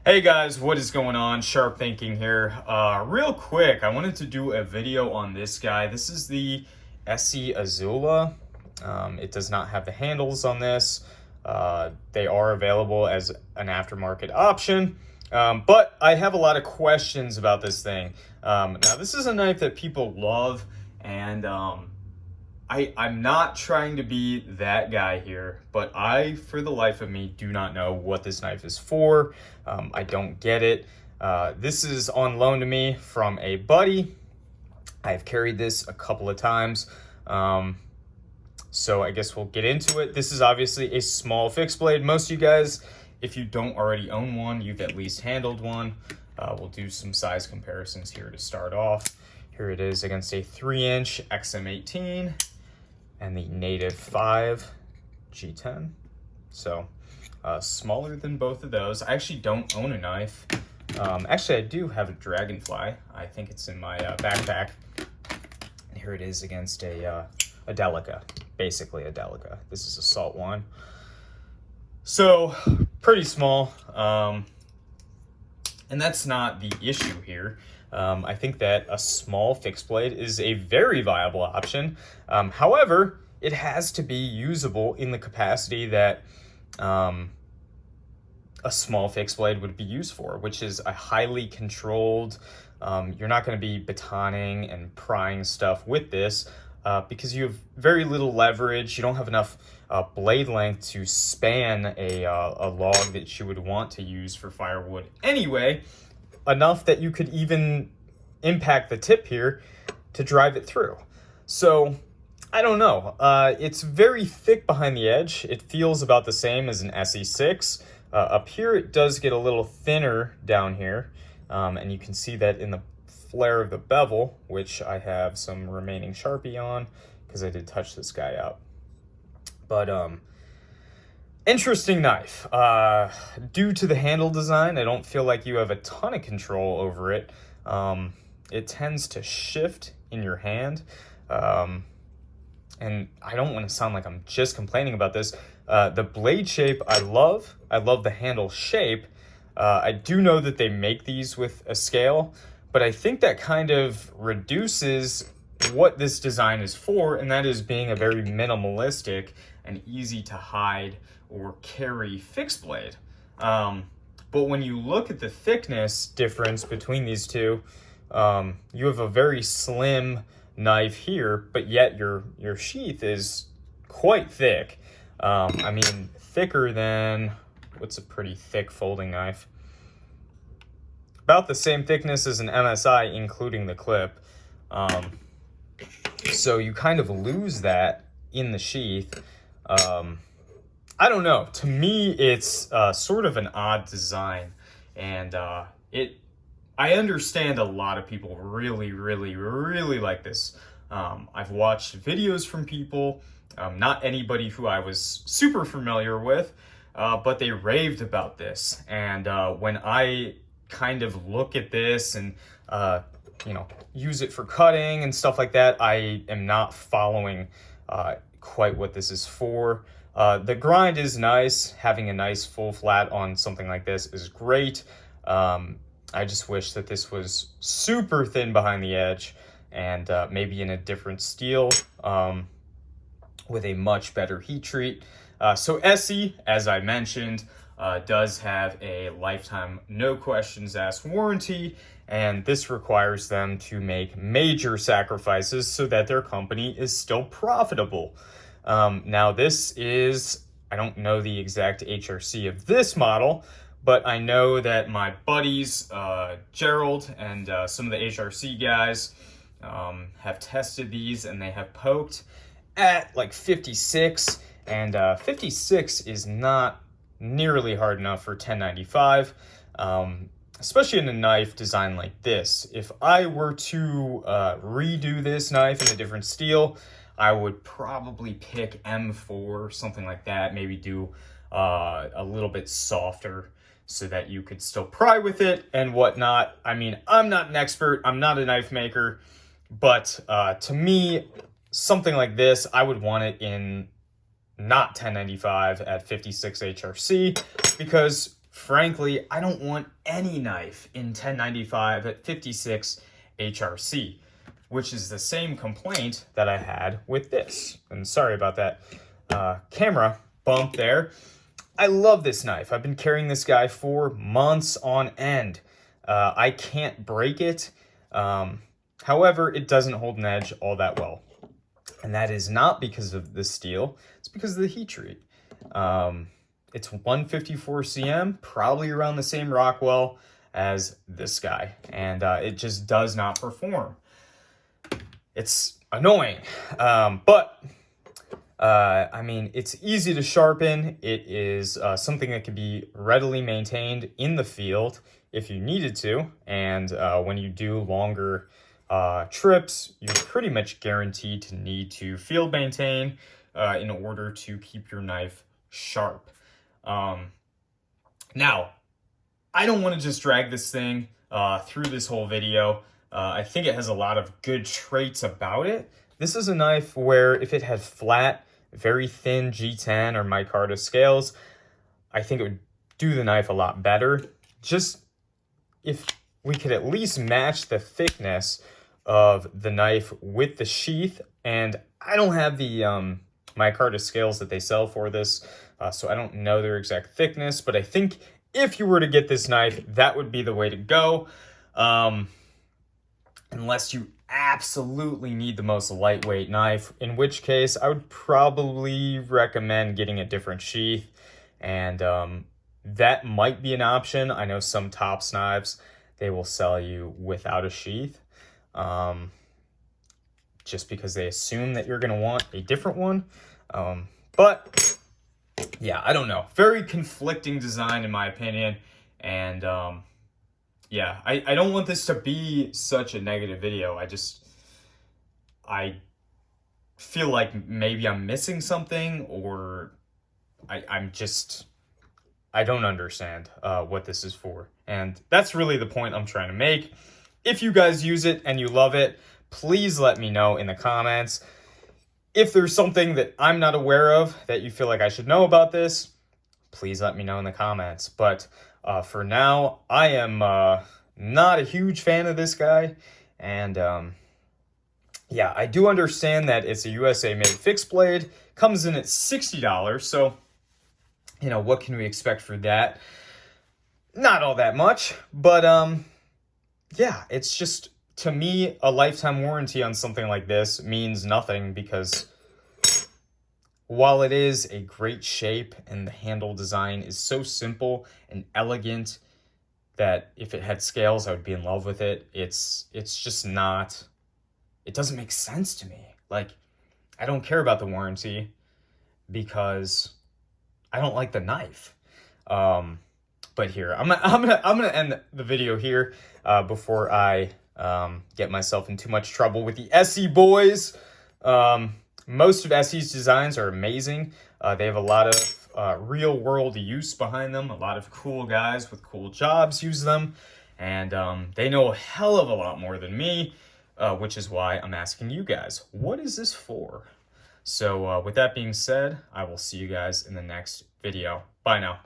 Hey guys, what is going on? Sharp Thinking here. Real quick, I wanted to do a video on this guy. This is the ESEE Izula. It does not have the handles on this. They are available as an aftermarket option, but I have a lot of questions about this thing. Now, this is a knife that people love, and I'm not trying to be that guy here, but I, for the life of me, do not know what this knife is for. I don't get it. This is on loan to me from a buddy. I've carried this a couple of times. So I guess we'll get into it. This is obviously a small fixed blade. Most of you guys, if you don't already own one, you've at least handled one. We'll do some size comparisons here to start off. Here it is against a 3-inch XM18. And the native 5 G10. So smaller than both of those. I actually don't own a knife. Actually, I do have a Dragonfly. I think it's in my backpack. And here it is against a Delica, basically a Delica. This is a Salt one. So pretty small. And that's not the issue here. I think that a small fixed blade is a very viable option. However, it has to be usable in the capacity that a small fixed blade would be used for, which is a highly controlled, you're not going to be batoning and prying stuff with this because you have very little leverage. You don't have enough blade length to span a log that you would want to use for firewood anyway. Enough that you could even impact the tip here to drive it through. So I don't know. It's very thick behind the edge. It feels about the same as an SE6. Up here it does get a little thinner down here, and you can see that in the flare of the bevel, which I have some remaining Sharpie on because I did touch this guy up. But interesting knife. Due to the handle design, I don't feel like you have a ton of control over it. It tends to shift in your hand. And I don't want to sound like I'm just complaining about this. The blade shape I love. I love the handle shape. I do know that they make these with a scale, but I think that kind of reduces what this design is for, and that is being a very minimalistic and easy to hide or carry fixed blade. But when you look at the thickness difference between these two, you have a very slim knife here, but yet your sheath is quite thick. I mean, thicker than, what's a pretty thick folding knife? About the same thickness as an MSI, including the clip. So you kind of lose that in the sheath. I don't know. To me, it's sort of an odd design, and I understand a lot of people really like this. I've watched videos from people, not anybody who I was super familiar with, but they raved about this. And when I kind of look at this and use it for cutting and stuff like that, I am not following quite what this is for. The grind is nice. Having a nice full flat on something like this is great. I just wish that this was super thin behind the edge and maybe in a different steel with a much better heat treat. So ESEE, as I mentioned, does have a lifetime no questions asked warranty, and this requires them to make major sacrifices so that their company is still profitable. Now this is, I don't know the exact HRC of this model, but I know that my buddies, Gerald and some of the HRC guys have tested these, and they have poked at like 56, and 56 is not nearly hard enough for 1095, especially in a knife designed like this. If I were to redo this knife in a different steel, I would probably pick M4, something like that, maybe do a little bit softer so that you could still pry with it and whatnot. I mean, I'm not an expert, I'm not a knife maker, but to me, something like this, I would want it in not 1095 at 56 HRC, because frankly, I don't want any knife in 1095 at 56 HRC, which is the same complaint that I had with this. And sorry about that camera bump there. I love this knife. I've been carrying this guy for months on end. I can't break it. However, it doesn't hold an edge all that well. And that is not because of the steel. It's because of the heat treat. It's 154 cm, probably around the same Rockwell as this guy. And it just does not perform. It's annoying. I mean, it's easy to sharpen. It is something that can be readily maintained in the field if you needed to. And when you do longer trips, you're pretty much guaranteed to need to field maintain in order to keep your knife sharp. Now, I don't want to just drag this thing through this whole video. I think it has a lot of good traits about it. This is a knife where if it had flat, very thin G10 or micarta scales, I think it would do the knife a lot better. Just if we could at least match the thickness of the knife with the sheath. And I don't have the micarta scales that they sell for this, so I don't know their exact thickness, but I think if you were to get this knife, that would be the way to go. Unless you absolutely need the most lightweight knife, in which case I would probably recommend getting a different sheath, and that might be an option. I know some Tops knives, they will sell you without a sheath, just because they assume that you're going to want a different one. But yeah, I don't know. Very conflicting design in my opinion, and yeah, I don't want this to be such a negative video. I feel like maybe I'm missing something, or I don't understand what this is for. And that's really the point I'm trying to make. If you guys use it and you love it, please let me know in the comments. If there's something that I'm not aware of that you feel like I should know about this, please let me know in the comments. But for now, I am not a huge fan of this guy. And yeah, I do understand that it's a USA made fixed blade, comes in at $60. So, you know, what can we expect for that? Not all that much, but yeah, it's just, to me, a lifetime warranty on something like this means nothing, because while it is a great shape and the handle design is so simple and elegant that if it had scales, I would be in love with it. It's just not, it doesn't make sense to me. Like, I don't care about the warranty because I don't like the knife. But here, I'm gonna end the video here before I get myself in too much trouble with the ESEE boys. Most of ESEE's designs are amazing. They have a lot of real world use behind them. A lot of cool guys with cool jobs use them, and they know a hell of a lot more than me, which is why I'm asking you guys, what is this for? So with that being said, I will see you guys in the next video. Bye now.